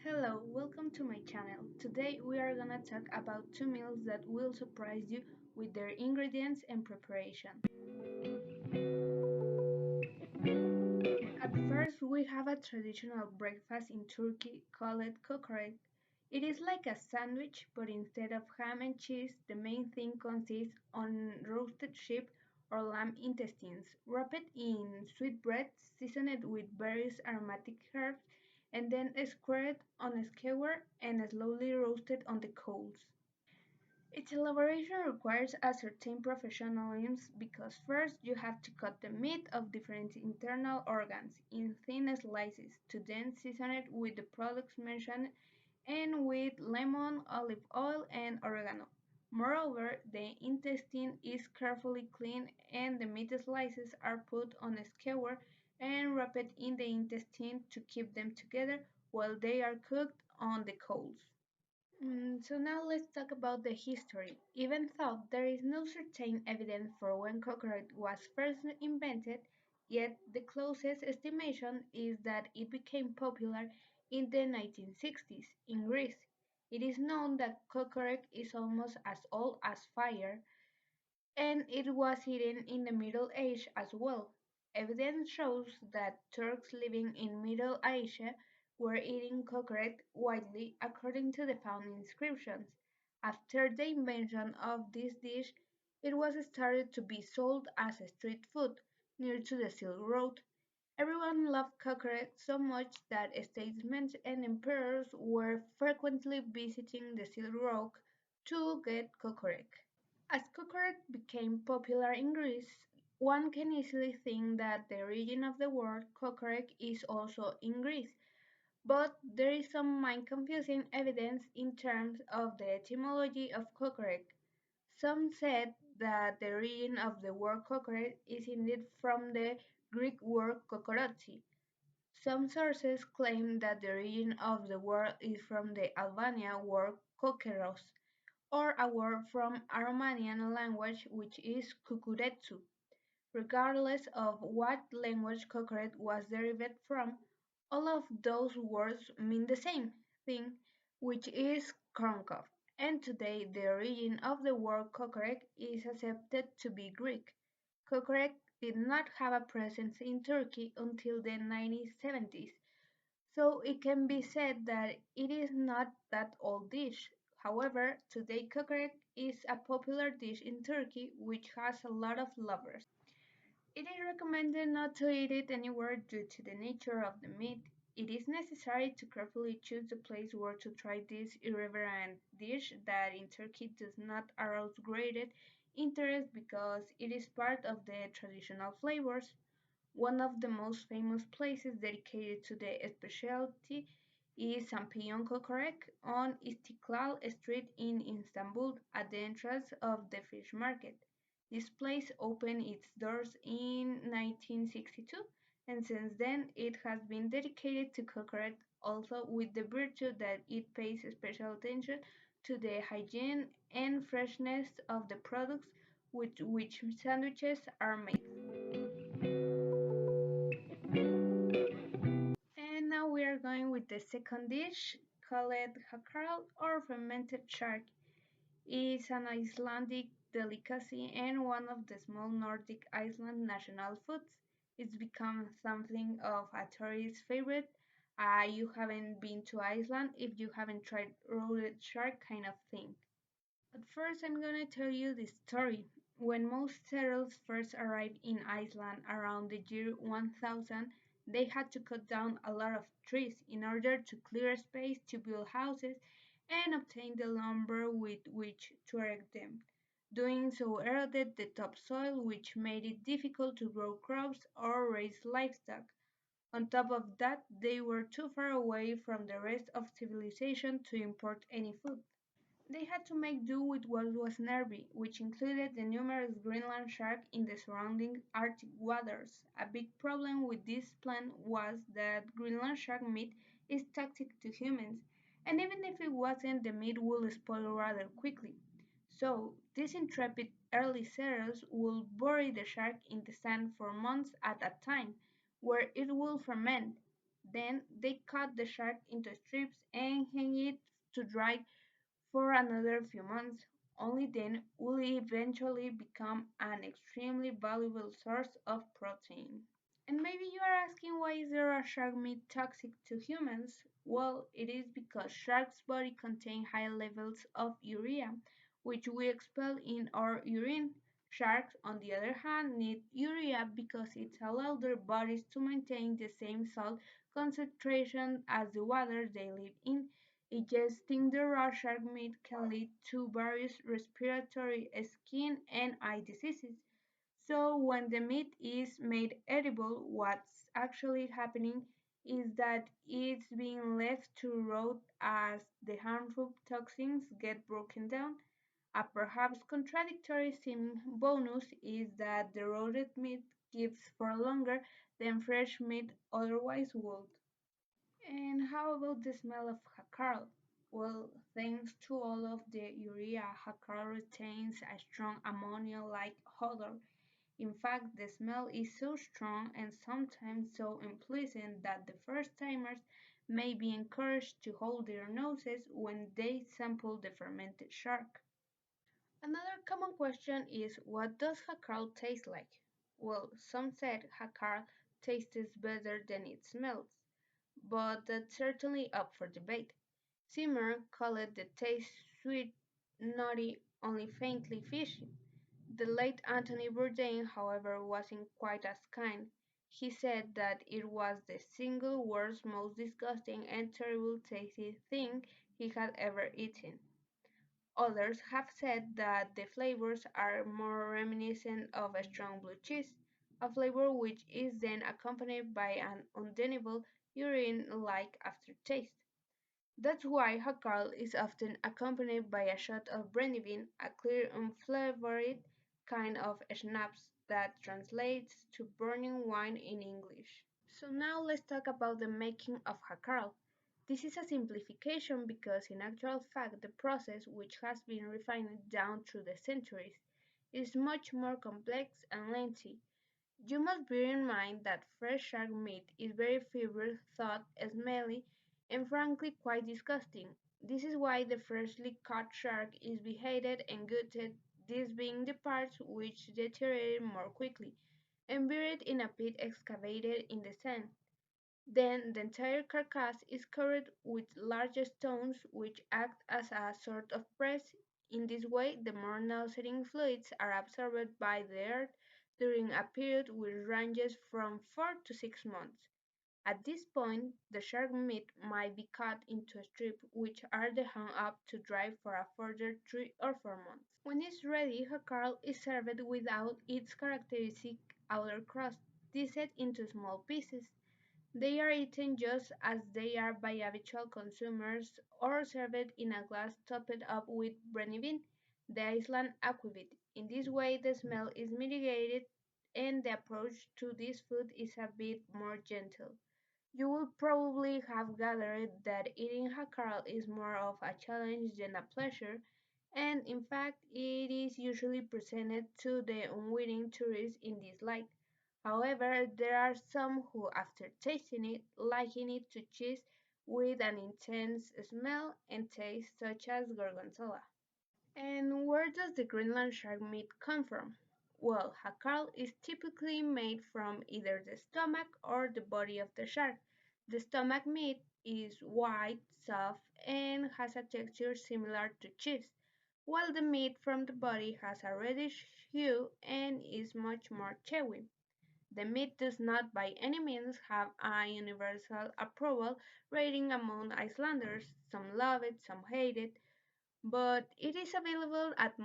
Hello, welcome to my channel. Today we are gonna talk about two meals that will surprise you with their ingredients and preparation. At first, we have a traditional breakfast in Turkey called kokorek. It is like a sandwich, but instead of ham and cheese, the main thing consists on roasted sheep or lamb intestines, wrapped in sweet bread, seasoned with various aromatic herbs, and then squared on a skewer and slowly roasted on the coals. Its elaboration requires a certain professionalism because first you have to cut the meat of different internal organs in thin slices to then season it with the products mentioned and with lemon, olive oil, and oregano. Moreover, the intestine is carefully cleaned and the meat slices are put on a skewer and wrapped in the intestine to keep them together while they are cooked on the coals. So now let's talk about the history. Even though there is no certain evidence for when coconut was first invented, yet the closest estimation is that it became popular in the 1960s in Greece. It is known that coconut is almost as old as fire, and it was eaten in the Middle Age as well. Evidence shows that Turks living in Middle Asia were eating coconut widely according to the found inscriptions. After the invention of this dish, it was started to be sold as a street food near to the Silk Road. Everyone loved coconut so much that statesmen and emperors were frequently visiting the Silk Road to get coconut. As coconut became popular in Greece, one can easily think that the origin of the word coconut is also in Greece, but there is some mind-confusing evidence in terms of the etymology of coconut. Some said that the origin of the word coconut is indeed from the Greek word kokoroti. Some sources claim that the origin of the word is from the Albanian word kokeros, or a word from Aromanian language which is kukuretsu. Regardless of what language coconut was derived from, all of those words mean the same thing, which is corncob. And today the origin of the word coconut is accepted to be Greek. Coconut did not have a presence in Turkey until the 1970s, so it can be said that it is not that old dish. However, today kokoreç is a popular dish in Turkey which has a lot of lovers. It is recommended not to eat it anywhere due to the nature of the meat. It is necessary to carefully choose the place where to try this irreverent dish that in Turkey does not arouse great interest because it is part of the traditional flavors. One of the most famous places dedicated to the specialty is Sampiyon Kokorek on Istiklal Street in Istanbul at the entrance of the fish market. This place opened its doors in 1962 and since then it has been dedicated to coconut, also with the virtue that it pays special attention to the hygiene and freshness of the products with which sandwiches are made. And now we are going with the second dish called hakral or fermented shark. It's an Icelandic delicacy and one of the small Nordic Iceland national foods. It's become something of a tourist favorite. You haven't been to Iceland if you haven't tried roasted shark kind of thing. But first, I'm gonna tell you the story. When most settlers first arrived in Iceland around the year 1000, they had to cut down a lot of trees in order to clear space to build houses and obtain the lumber with which to erect them. Doing so eroded the topsoil, which made it difficult to grow crops or raise livestock. On top of that, they were too far away from the rest of civilization to import any food. They had to make do with what was nearby, which included the numerous Greenland sharks in the surrounding Arctic waters. A big problem with this plan was that Greenland shark meat is toxic to humans, and even if it wasn't, the meat would spoil rather quickly. So, these intrepid early settlers would bury the shark in the sand for months at a time, where it would ferment. Then they cut the shark into strips and hang it to dry for another few months. Only then will it eventually become an extremely valuable source of protein. And maybe you are asking, why is there a shark meat toxic to humans? Well, it is because shark's body contain high levels of urea, which we expel in our urine. Sharks, on the other hand, need urea because it allows their bodies to maintain the same salt concentration as the water they live in. Ingesting the raw shark meat can lead to various respiratory, skin, and eye diseases. So when the meat is made edible, what's actually happening is that it's being left to rot as the harmful toxins get broken down. A perhaps contradictory seeming bonus is that the rotted meat keeps for longer than fresh meat otherwise would. And how about the smell of jacal? Well, thanks to all of the urea, jacal retains a strong ammonia-like odor. In fact, the smell is so strong and sometimes so unpleasant that the first-timers may be encouraged to hold their noses when they sample the fermented shark. Another common question is, what does jacal taste like? Well, some said jacal tastes better than it smells, but that's certainly up for debate. Simmer called it the taste sweet, nutty, only faintly fishy. The late Anthony Bourdain, however, wasn't quite as kind. He said that it was the single worst, most disgusting and terrible tasty thing he had ever eaten. Others have said that the flavors are more reminiscent of a strong blue cheese, a flavor which is then accompanied by an undeniable urine-like aftertaste. That's why Hakal is often accompanied by a shot of brandy, a clear, unflavored kind of schnapps that translates to burning wine in English. So now let's talk about the making of Hakal. This is a simplification because in actual fact the process, which has been refined down through the centuries, is much more complex and lengthy. You must bear in mind that fresh shark meat is very fibrous, thought, smelly, and frankly quite disgusting. This is why the freshly caught shark is beheaded and gutted, these being the parts which deteriorate more quickly, and buried in a pit excavated in the sand. Then the entire carcass is covered with large stones which act as a sort of press. In this way, the more nauseating fluids are absorbed by the earth during a period which ranges from 4 to 6 months. At this point, the shark meat might be cut into strips which are then hung up to dry for a further 3 or 4 months. When it's ready, Hakkarl is served without its characteristic outer crust, diced into small pieces. They are eaten just as they are by habitual consumers or served in a glass topped up with brandy, the Iceland aquavit. In this way, the smell is mitigated and the approach to this food is a bit more gentle. You will probably have gathered that eating hakarl is more of a challenge than a pleasure, and in fact, it is usually presented to the unwitting tourist in this light. However, there are some who, after tasting it, liken it to cheese with an intense smell and taste, such as gorgonzola. And where does the Greenland shark meat come from? Well, hakarl is typically made from either the stomach or the body of the shark. The stomach meat is white, soft, and has a texture similar to cheese, while the meat from the body has a reddish hue and is much more chewy. The meat does not by any means have a universal approval rating among Icelanders. Some love it, some hate it, but it is available at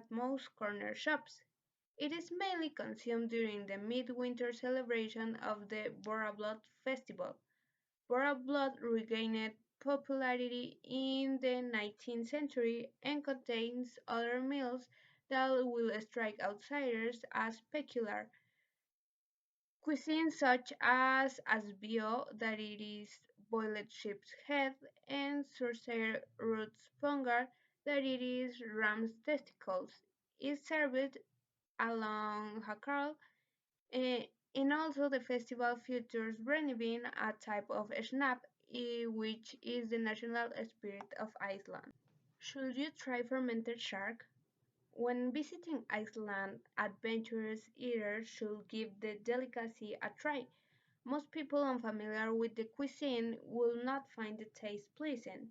most corner shops. It is mainly consumed during the midwinter celebration of the Borablot festival. Borablot regained popularity in the 19th century and contains other meals that will strike outsiders as peculiar. Cuisine such as asbio, that it is boiled sheep's head, and sorcerer root spongar, that it is ram's testicles, is served along hakarl. And also the festival features Brennivin, a type of schnapps, which is the national spirit of Iceland. Should you try fermented shark? When visiting Iceland, adventurous eaters should give the delicacy a try. Most people unfamiliar with the cuisine will not find the taste pleasant.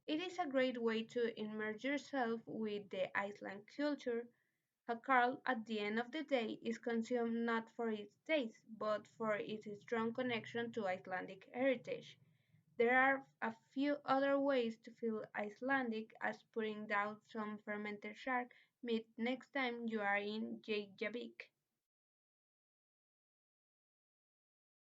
It is a great way to immerse yourself with the Iceland culture. A Carl, at the end of the day, is consumed not for its taste, but for its strong connection to Icelandic heritage. There are a few other ways to feel Icelandic, as putting down some fermented shark meat next time you are in Reykjavik.